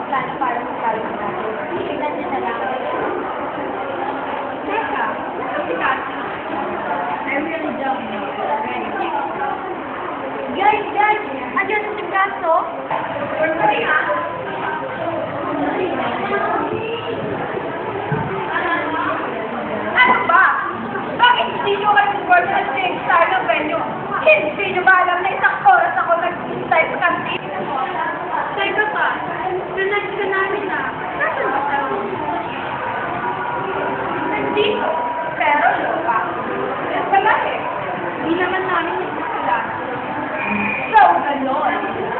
plano para sa college natin. Tingnan niyo na lang. Teka, si Cassie. I really don't know. Guys, andyan si Casso. Sorry ha. Ano ba? Bakit hindi nyo kayo work at same style ng venue? Hindi nyo ba alam na isang oras ako nag-stay sa kantin? Teka pa, sinag ka namin na. Nasaan ba tayo? Nandito. Pero lupa. Wala eh. Hindi naman namin nagkakala. So, ganon.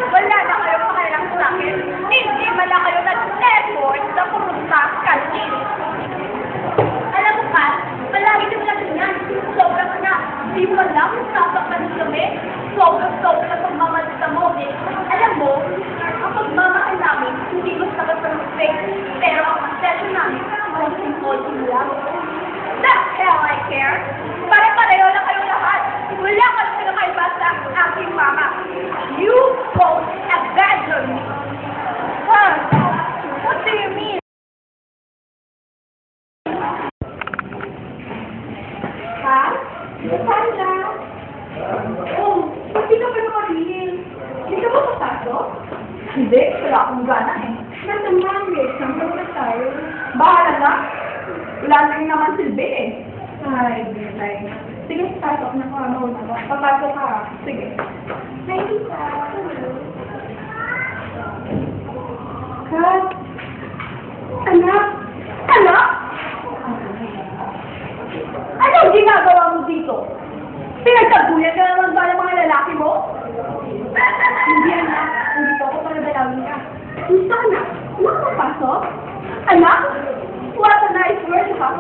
Wala na kayo pakialam sa akin. Hindi man lang kayo nag-effort sa pumunta sa kantin. Alam mo ka, palagi ka lang yan. Sobrang na. Di mo lang sasapanin kami. Sobrang sa pagmamalita mo. Alam mo, ang pagmamahal namin, hindi basta-basta respect. Pero ang obsession namin, konting-konting lang. The hell I care? Pare-pareho lang kayo lahat. Wala ka na pinakaiba sa aking mama. You both abandoned me. Huh? What do you mean? Ha? Saan na? Oh, hindi ka pa namarihil. Hindi ka ba pasasok? Hindi, wala akong gana eh. Nasa Monday, sangkot na tayo. Bahala na. Wala na rin naman silbi eh. Ay, bilay. Sige, pasok na ko. Ano na? Papasok ka. Sige. Hi, Lisa. Kat? Anak? Anak? Anong ginagawa mo dito? Pinagtaguyan ka naman ba ng mga lalaki mo? Hindi, anak. Hindi ako para dalawin ka. Gusto ka na? Nakapasok? Anak? What a nice word, ha?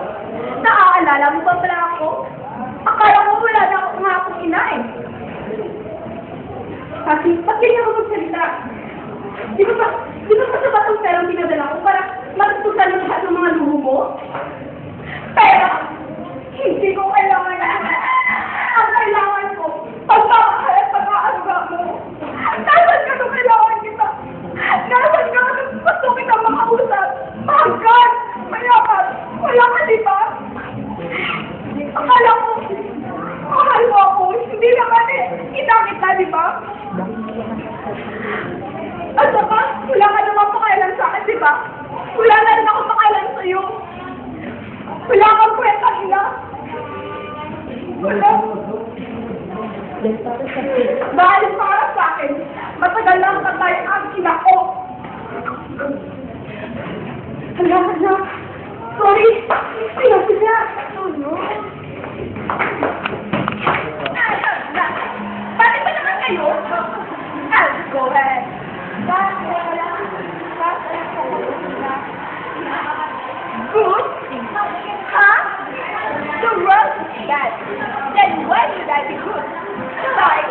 Naaalala mo ba pala ako? Akala ko wala na ako nga akong ina eh. Kasi, ba't ganyan ako magsalita? Di ba sa batong perang pinadala ko para matutusan mo lahat ng mga luho mo? Pero, hindi ko kailangan na. Ang kailangan ko, pagmamahal at pag-aaruga mo. Nasaan ka nung kailangan kita? Nasaan ka nung gusto kita makausap? Hanggang! Mayaman! Wala ka, di ba? Akala ko, mahal mo ako. Hindi naman eh. Kita, di ba? At saka, wala ka naman pakailan sa akin, di ba? Wala na rin ako pakailan sa'yo. Wala kang kwenta nila. Wala. Dahil para sa akin, matagal lang patay ang ina ko. Hala. Sorry. Sila. Oh, no. Bakit ba naman kayo? I'll go ahead. Good? Huh? The world is bad. Then why should I be good? Like,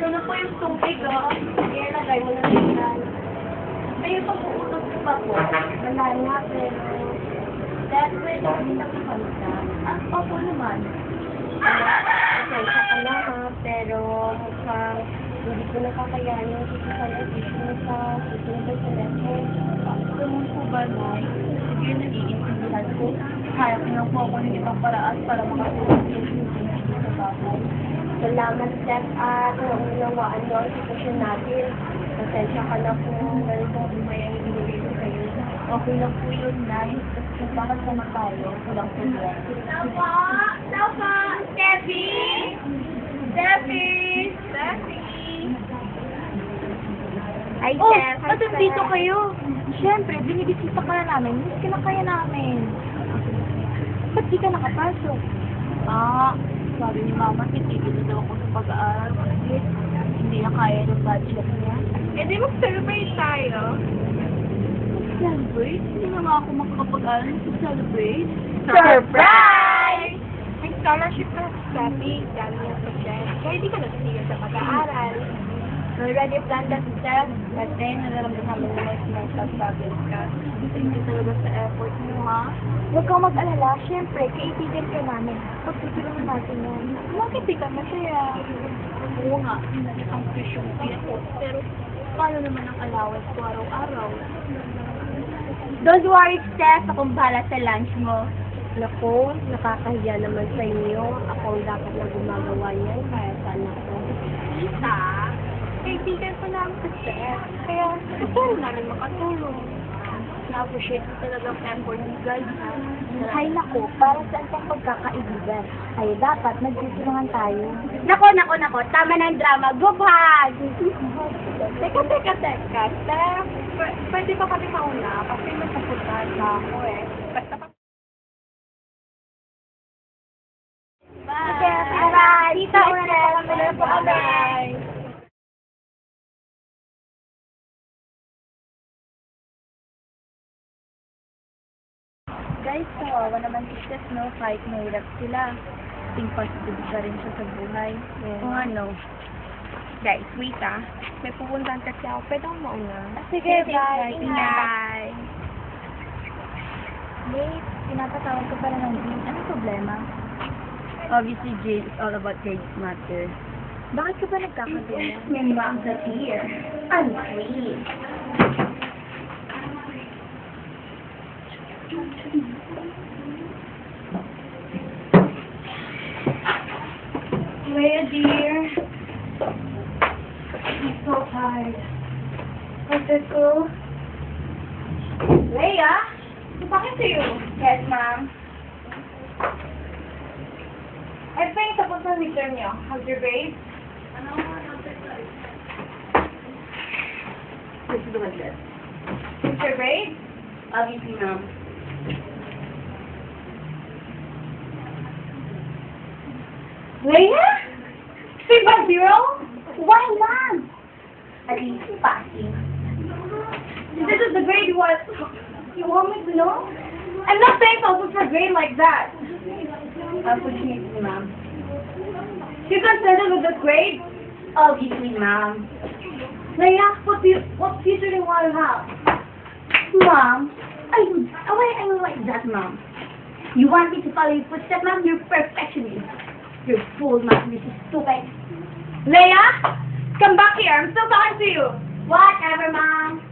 Ito na po yung tubig, oh. Kaya lagay mo na rin. Ay, yung pag-uutot ko ba po? Wala nga, pero... That way, hindi na kakamta. Opo naman. Pasensya ka na ha, pero mukhang hindi ko nakakayanin yung physical addiction sa susunod na semester. Ganun po ba, Nay? Sige, nag-iintindihan ko. Kaya ko lang po ako ng ibang paraan para makatulong sa bahay. Salamat, Steph, at naunawaan mo ang sitwasyon natin. Pasensya ka na kung ganitong buhay ang ibigay ko sa'yo. Okay lang po yun, Nay. Kasi bakit sama tayo? Walang problema. Tapa! Tapa! Steffi! Steffi! Steffi! Ay, Steph! Oh, ba't dito kayo? Siyempre, binibisita ka na namin. Miss ka na kaya namin. Ba't di ka nakapasok? Sabi ni Mama, titigil na daw ako sa pag-aaral. Hindi na kaya ng budget niya. Eh, di mag-celebrate tayo. Celebrate? Hindi na nga ako makakapag-aaral sa celebrate. Surprise! May scholarship na sa Steffi. Dami niya sa Steph. Kaya di ka nagsigil sa pag-aaral. We already planned that Steph. Kasi nalaramdaman mo naman sa mental struggles ka. Thank you talaga sa effort mo, ha? Huwag kang mag-alala. Siyempre, kaibigan ka namin. Pagtutulungan natin yan. Bakit di ka masaya? Oo nga, ang tuition fee ako. Pero, paano naman ang allowance ko araw-araw? Don't worry, Steph. Akong bahala sa lunch mo. Naku, nakakahiya naman sa inyo. Ako ang dapat na gumagawa niyan. Kaya sana ako. Isa, kaibigan ko namin sa Steph. Kaya, gusto namin makatulong. Na-appreciate ko talagang effort ni guys, ha? Hay nako, para saan pang pagkakaibigan? Ay, dapat nagtutulungan tayo. Nako, tama na ang drama. Gubhag! Teka, Steph. Pwede pa kami mauna? Kasi may kapuntahan na ako, eh. Basta pa... Bye! Bye! Tita, una na po kami. Guys, kawawa naman si Steph, no? Kahit mahirap sila. Think positive pa rin siya sa buhay. Kung ano. Guys, wait may pupuntahan kasi ako. Pwede akong mauna. Sige, bye. Bye. Wait, pinapatawag ko pala ng Jane. Anong problema? Obviously, Jade, it's all about grades matter. Bakit ka ba nagkakadula? My mom's not here. I'm free. Leia, dear. I'm so tired. What's it go? Leia? Bakit sa'yo? Yes, ma'am. I think tapos na midterm niyo. How's your grades? Let's do like this. How's your grades? Obviously, ma'am. Leia? 3.0? Why, ma'am? At least passing. This is the grade you want me to know? I'm not thankful for a grade like that. Unfortunately, ma'am. You contented with this grade? Obviously, ma'am. Leia, what future do you want to have? Mom, I mean like that, mom. You want me to follow your footsteps, mom? You're perfectionist. You're fool, mom. This is stupid. Leia, come back here. I'm still talking to you. Whatever, mom.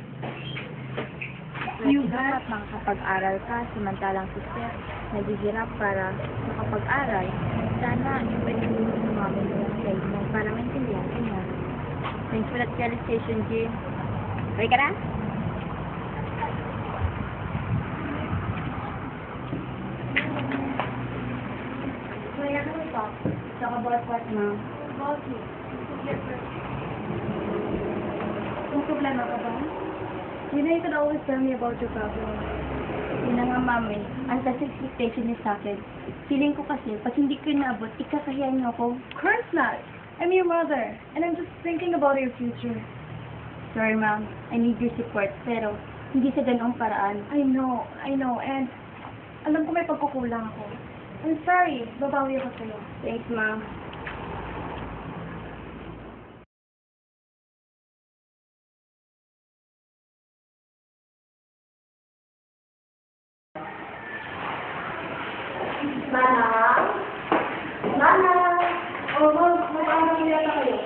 You dapat makakapag-aral ka, samantalang si Steph naghihirap para makapag-aral. Sana pwede mo sumami mo yung side mo para maintindihan ka niya. Thanks for that realization, Jane. Okay ka na? Leia, can we talk? Talk about what, mom? About you. May problema ka ba? You know, you can always tell me about your problem. Yun na nga, mami. Ang taas expectation niya sa akin. Feeling ko kasi, pag hindi ko naabot, ikakahiyan niyo ako. Of course not. I'm your mother, and I'm just thinking about your future. Sorry, ma'am. I need your support. Pero, hindi sa ganoong paraan. I know, and alam ko may pagkukulang ako. I'm sorry, babawi ako sa'yo. Thanks, ma'am. Manang? Manang? Mag-aaral yata kayo.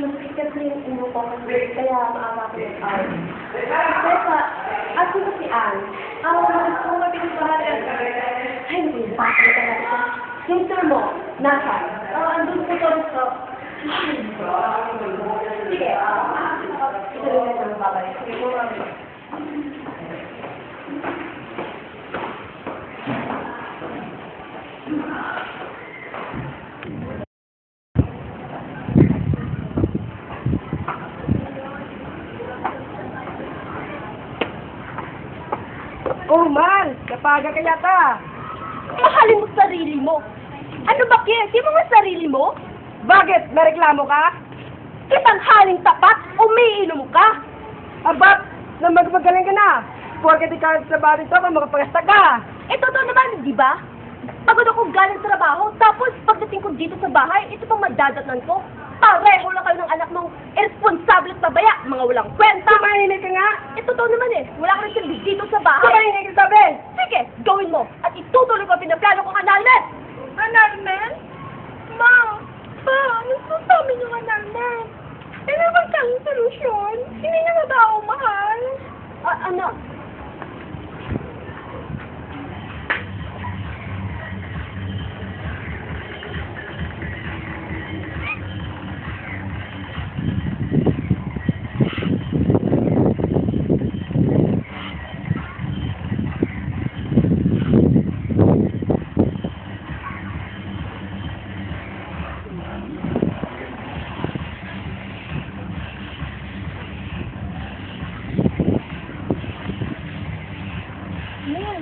Nasikat na yung ulo ko kasi kaya maaga ko yung hour. Teka, ako ba si Ann? Kung mapinagpahalan. Ay, hindi, baka na talaga. Yung sir mo, nasa? Andun po to. Sige, ito yung ito ng babay. Sige, Oh, Mal! Kapaga ka yata! mahalin mo sarili mo. Ano ba, Kim? Di mo nga sarili mo? Bakit? May reklamo ka? Kitanghaling tapat, umiinom ka. Abat! Na magmagaling ka na! Porket ikaw sa trabaho dito, kung makapagasta ka! Totoo naman, di ba? Pagod ako galing sa trabaho, tapos pagdating ko dito sa bahay, ito pang madadatnan ko. Pareho lang kayo ng anak mong irresponsable at pabaya, mga walang kwenta. Tumahimik ka nga! Totoo naman wala ka rin silbi dito sa bahay. Tumahimik ka sabi! Sige, gawin mo, at itutuloy ko ang pinaplano kong annulment. Annulment? Ma, pa, ano sa amin yung annulment? Ano bang tanging solusyon? Hindi niya na ba ako mahal? Ano? Mel,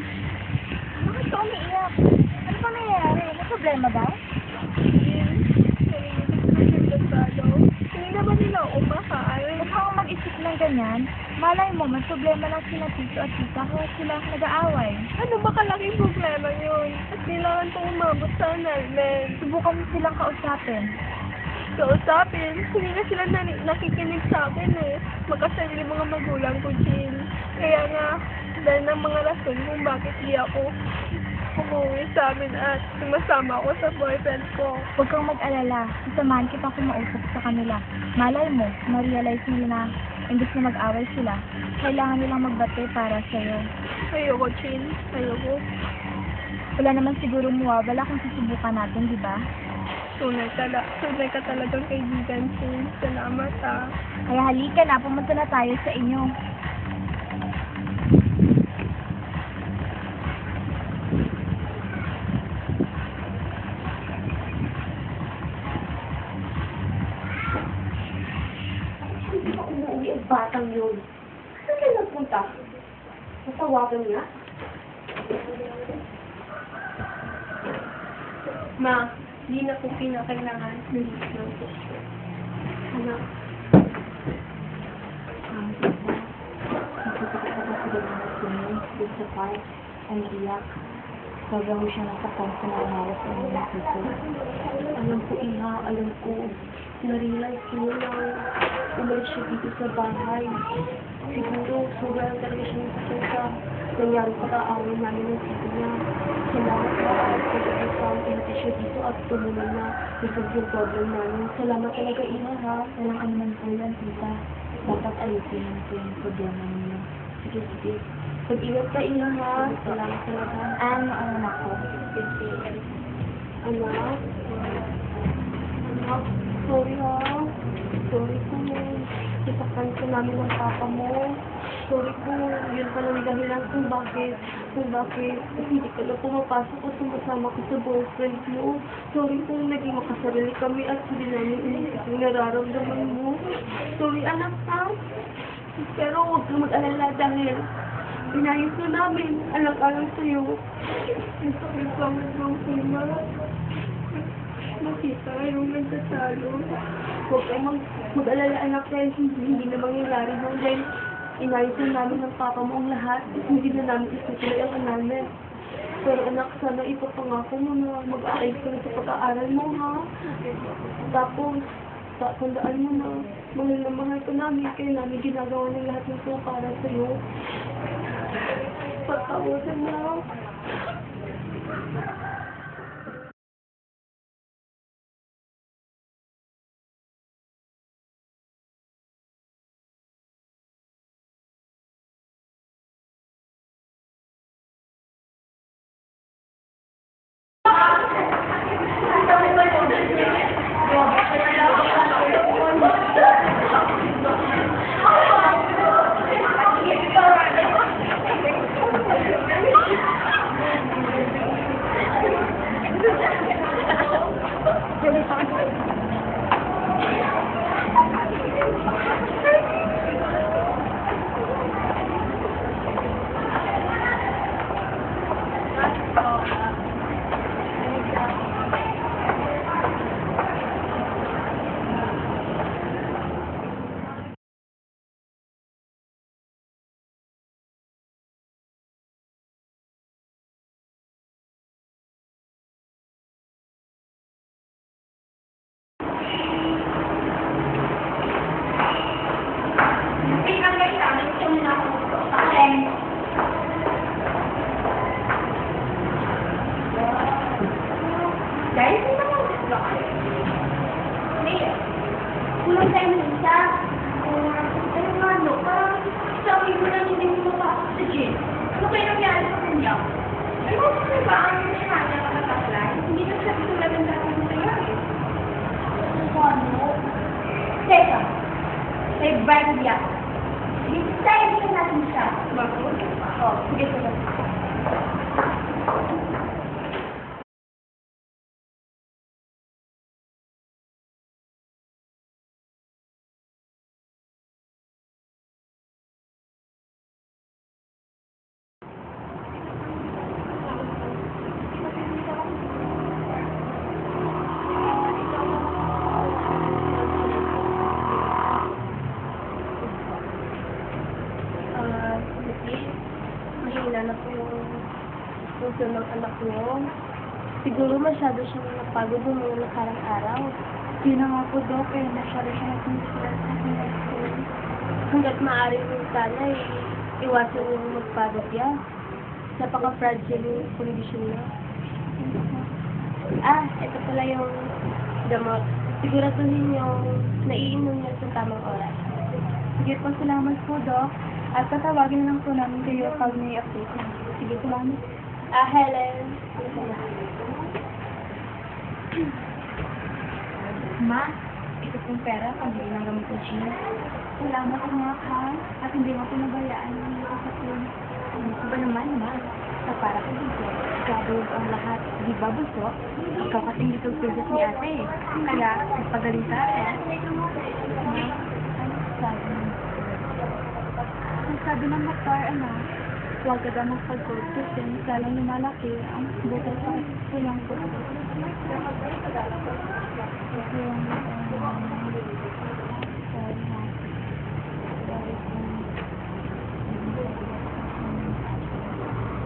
bakit ka umiiyak? Ano ba nangyayari? May problema ba? Hindi naman nila ako mahal. Huwag kang mag-isip ng ganyan. Malay mo, may problema lang sila tito at tita kaya sila nag-aaway. Ano ba kalaking problema yun? At kailangan kong umabot sa annulment. Subukan mo silang kausapin. Kausapin, hindi na sila nakikinig sa akin Magkasarili mga magulang ko, Jill. Kaya nga, dahil ng mga rason kung bakit di ako umuwi sa amin at sumasama ako sa boyfriend ko. Huwag kang mag-alala. Sasamahan kita kumausap sa kanila. Malay mo, ma-realize nila na imbes na mag-away sila, kailangan nilang magbate para sa'yo. Ayoko, Jill. Ayoko. Wala naman siguro mawawala kung susubukan natin, di ba? Tunay ka talagang kaibigan, Jill. Salamat, Kaya halika na, pumunta na tayo sa inyo. Hindi ba umuwi ang batang yun? Saan kayo nagpunta? Natawagan niya? Ma, hindi na po kinakailangan ng dito. Anak. Nakita ko pa ba sila ng swimming dun sa park? Umiiyak. Sobrang siya nasaktan sa nangyari sa mga tito. Alam ko, Iha, alam ko. Na-realize ko na umalis siya dito sa bahay. Siguro, sobrang talaga siya nasaktan sa nangyari sa kaaway namin ng tito niya. Salamat na ako sa pinati siya dito at tumulong na resolve yung problem namin. Salamat talaga, Iha, ha? Walang anuman po yan, tita. Dapat ayusin natin yung problema ninyo. Sige, sige. Pag-ingat ka, Iha, ha? Salamat talaga. Ano ang anak ko? Anak? Anak, sorry ha. Sorry kung isaktan ka namin ng papa mo. Sorry kung yun pala yung dahilan kung bakit hindi ka na pumapasok o sumasama ko sa boyfriend mo. Sorry kung naging makasarili kami at hindi namin inisip yung nararamdaman mo. Sorry anak ha. Pero huwag kang mag-alala dahil inayos na namin. Alang-alang sa'yo. Ang sakit lang ng sima. Nakita yung nagtatalo. Huwag kang mag-alala anak dahil hindi na mangyayari mo dahil inayos na namin ng papa mo ang lahat. Hindi na namin itutuloy ang annulment. Pero anak, sana ipapangako mo na mag-aayos ka na sa pag-aaral mo, ha? Tapos, tandaan mo na mahal na mahal ka namin kaya namin ginagawa ng lahat ng ito para sa'yo. Patawasan na. Guys, hindi naman gusto ka. Kulang tayo ng isa. Ano nga, no? Parang isang linggo lang hindi mo mapasok sa gym. Ano kayo nangyari sa kanya? Ano ba ang sinasya ka kapatlan? Hindi na siya tulad ng dati mo sa'yo eh. Ano? Teka, may bright niya. Sige, tayo natin siya. Oo, sige, sige. Mahina na po yung puso ng anak niyo. Siguro masyado siyang napagod ng mga nakarang araw. Yun na nga po, Dok, eh. Masyado siya nag-stress sa school. Hanggat maaari po sana, iwasan yung magpagod yan. Napaka-fragile yung kondisyon niya. Ito pala yung gamot. Siguraduhin yung naiinom niya sa tamang oras. Sige po, salamat po, Dok. At tatawagin na lang po namin kayo pag may update na. Sige, salamat. Helen. Ma, ito pong pera pambili ng gamot ko, Jean. Salamat mga ha. At hindi mo pinabayaan ang mga kapatid. Ano ba naman, Ma? Sa para ko dito, gagawin ang lahat. Di ba, Buso? Ikaw kasing little princess ni ate. Kaya, nagpagaling sa akin. Ma, ano sabi mo? Ang sabi ng doktor, huwag ka daw magpagod kasi lalong lumalaki ang buto sa kulang ko.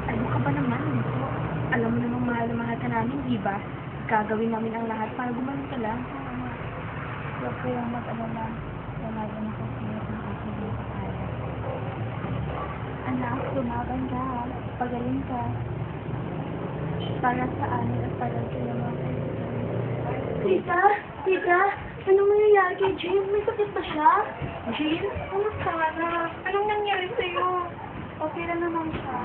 Ano ka ba naman? Alam mo namang mahal na mahal ka namin, di ba? Gagawin namin ang lahat para gumaling ka lang. Huwag kayong mag-alala. Wala rin ako sa'yo kung aking kaya. Anak, lumaban ka. Pagaling ka. Para sa amin at para sa mga kaibigan. Tita, anong nangyayari kay Jane? May sakit ba siya? Jane, kamusta ka na? Anong nangyari sa'yo? Okay lang naman siya.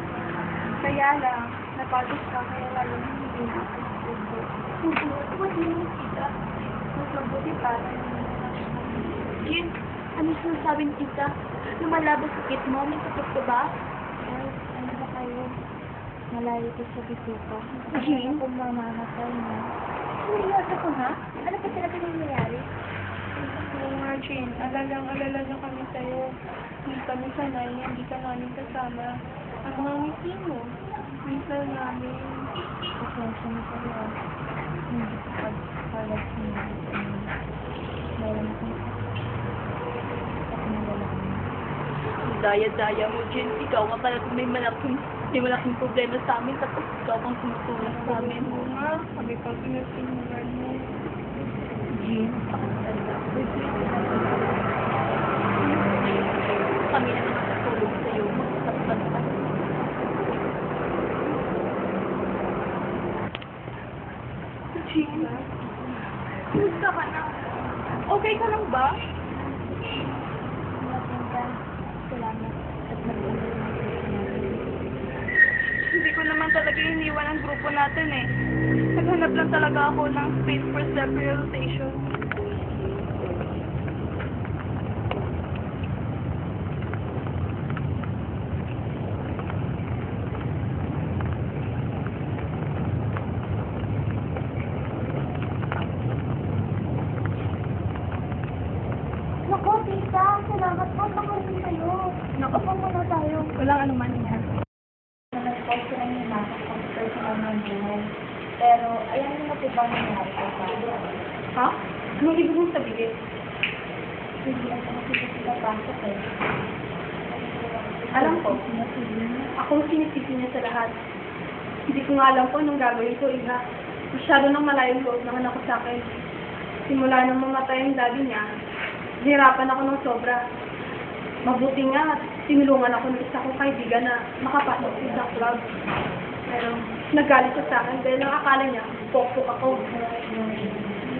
Kaya lang, napagod ka kaya lalo hindi na ako. What do you mean, tita? Mas mabuti para Jane, ano sinasabi ni tita? Lumalabas sakit mo? May sakit ka ba? Guys, ano ba kayo? Malayo ko sa bituka. Jane? Kung mamamatay na. Seryoso ko ha? Ano ba talaga nangyayari? Oo nga, Jane. Alala na kami sa'yo. Hindi kami sanay, hindi ka namin kasama. Ang mga ngiti mo, minsan namin. Pasensya na kayo. Hindi ko pagpalag sa mga meron akong at nalalaman. Daya-daya mo, Jane. Ikaw nga pala may malaking problema sa amin tapos ikaw ang tumutulong sa amin. Oo nga, sabi pang pinagsimulan mo. Jane, pakasala. Kami na nakatulong sa'yo. Magsapat ka. Jean, kumusta ka na? Okay ka lang ba? Salamat at nag-uwi. Hindi ko naman talaga iniwan ang grupo natin eh. Naghanap lang talaga ako ng space for self-realization. Naku, tita, salamat po. Pakasin kayo. Naku, Upo muna tayo. walang anuman yan. Nag-call sila niyo na kung personal ng buhay. Pero, alam niyo na po ba nangyari ko pa? Ha? Anong ibig mong sabihin? Hindi ako nakikita pasok eh. Alam ko. Ako ang sinisisi niya sa lahat. Hindi ko nga alam po anong gagawin ko, Iha. Masyado nang malayong loob naman ako sa akin. Simula nang mamatay ang daddy niya, hirapan ako ng sobra. Mabuti nga, tinulungan ako ng isa kong kaibigan na makapasok sa isang club. Pero nagalit siya sa akin dahil ang akala niya, pokpok ako.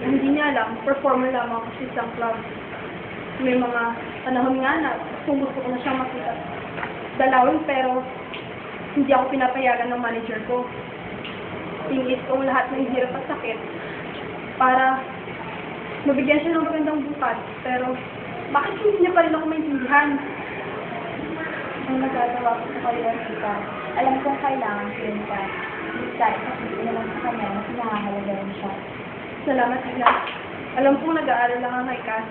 Hindi niya alam, performer lamang ako sa isang club. May mga panahon nga na kung gusto ko na siyang makita dalawin, pero hindi ako pinapayagan ng manager ko. Tingis ko lahat ng hirap at sakit para mabigyan siya ng magandang bukas. Pero bakit hindi niya pa rin ako maintindihan? Ang nagagawa ko sa kanya, tita, alam kong kailangan ko yun ka. Basta, ipakita naman sa kanya na pinahahalagaan siya. Salamat, Ina. Alam kong nag-aaral lang ang kay Cass.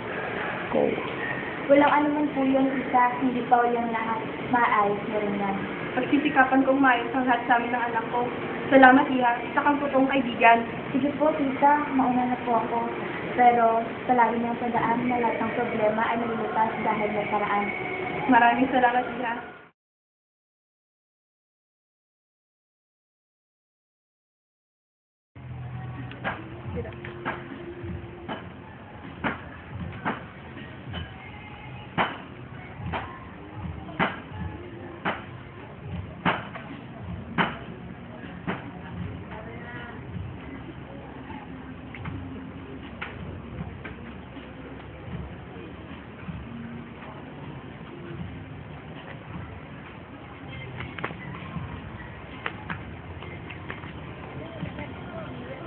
Walang anuman po yun, tita. Hindi pa yung lahat. Maayos mo rin yan. Pagsisikapan kong maayos ang lahat sa amin ng anak ko. Salamat, Iha. Isa kang totoong kaibigan. Sige po, tita. Mauna na po ako. Pero sa lalim ng padaan na lahat ng problema ay nalulutas dahil may paraan. Maraming salamat, Iha.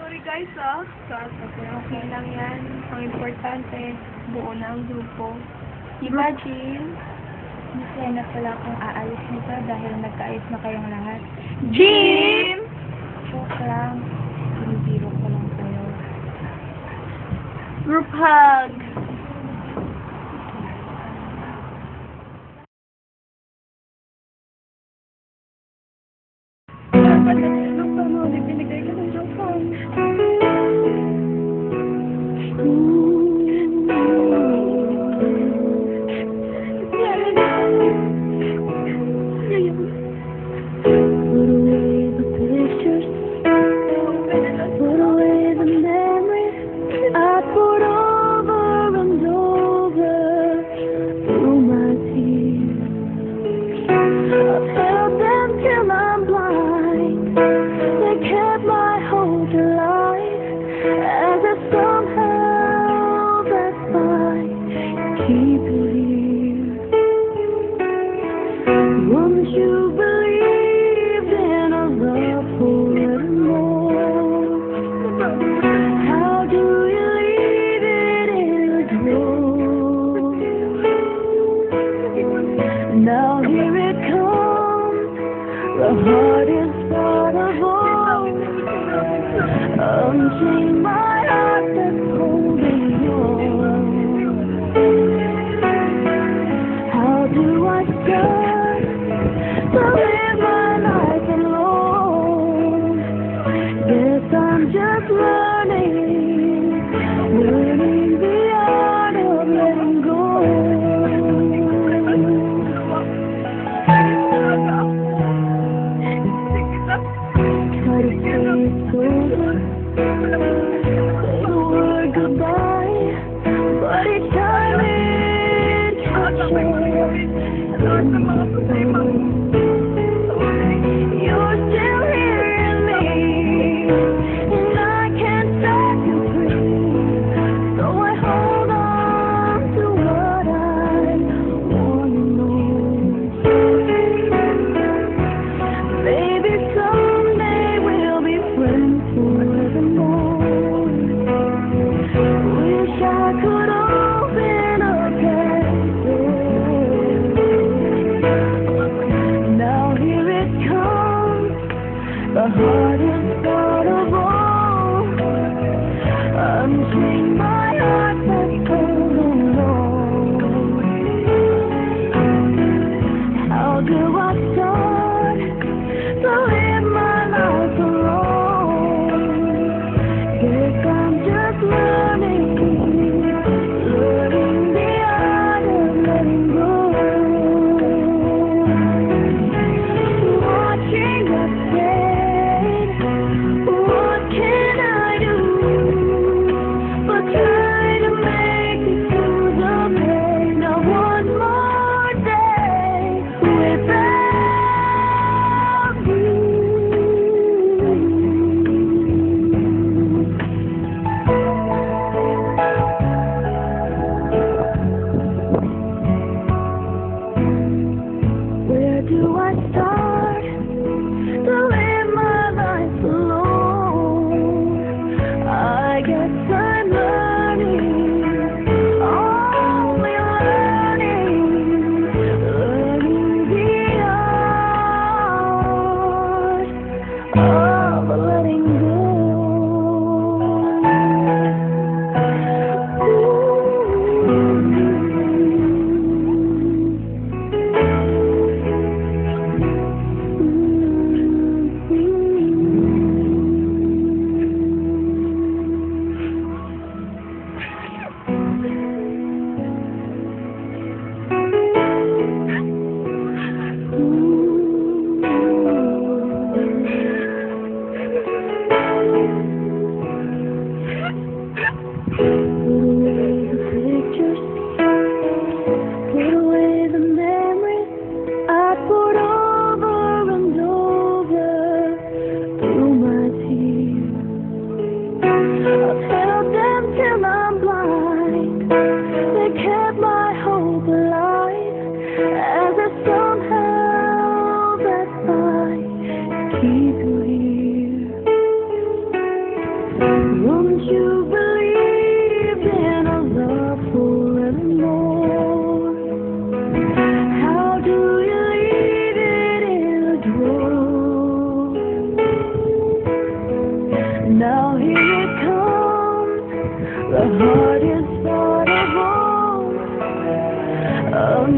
Sorry guys okay lang yan. Ang importante, buo na ang grupo. Diba, Jean? Masaya na pala kung aalis nito dahil nagkaayos na kayong lahat. Jean! Joke lang. Binibiro ko lang kayo. Group hug! Binigay ka ng joke hug. Once you believed in a love forevermore, how do you leave it in the drawer? Now here it comes, the hardest part of all. Unchain my heart that's holding on. How do I start to live my life alone? Guess I'm just learning the art of letting go. Try to say it's over, say the word goodbye, but each time it catches. You're still here in me, and I can't stop.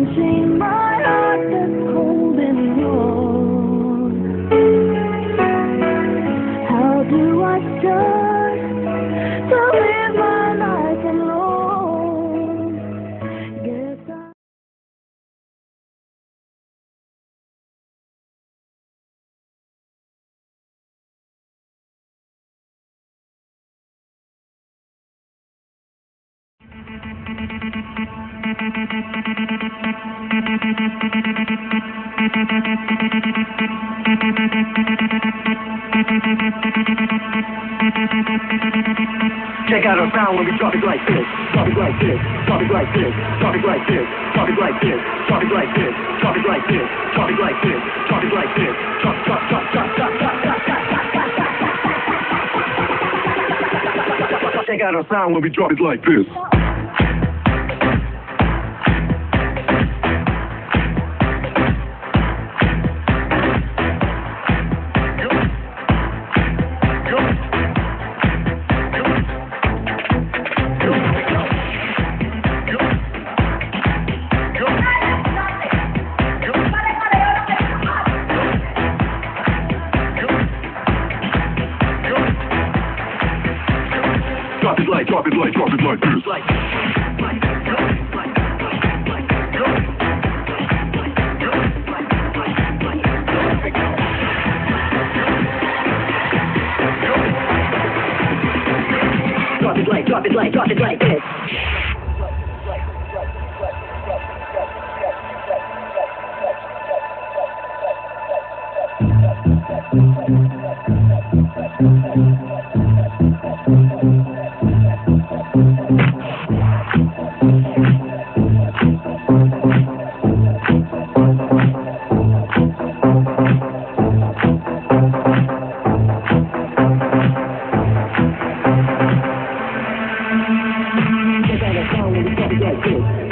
unchain my heart that's holding yours. How do I start to live my life alone? Guess I Check out our sound when we drop it like this. Drop it like this. Drop it like this. Drop it like this. Drop it like this. Drop it like this. Drop it like this. Drop it like this. Drop it like this. Drop, drop, drop, drop, drop, drop, drop, drop. Check out our sound when we drop it like this. Drop it like, drop it like, drop it like this. Drop it like, drop it like, drop it like this.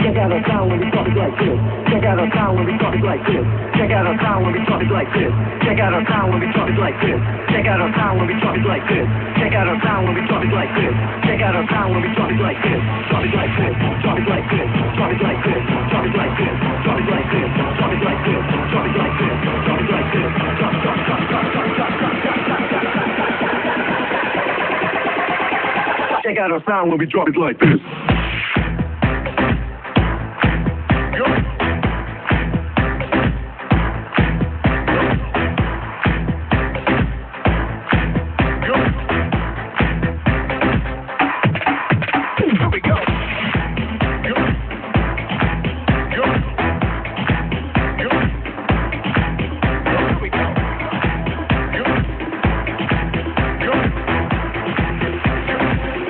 Check out our sound when we drop it like this. Check out our sound when we drop it like this. Check out our sound when we drop it like this. Check out our sound when we drop it like this. Check out our sound when we drop it like this. Check out our sound when we drop it like this. Check out our sound when we drop it like this. Drop it like this. Drop it like this. Drop it like this. Drop it like this. Drop it like this. Drop it like this. Drop it like this. Drop it like this. Drop, drop, drop, drop, drop, drop, drop, drop, drop, drop. Check out our sound when we drop it like this.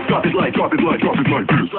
Drop it like, drop it like, drop it like this.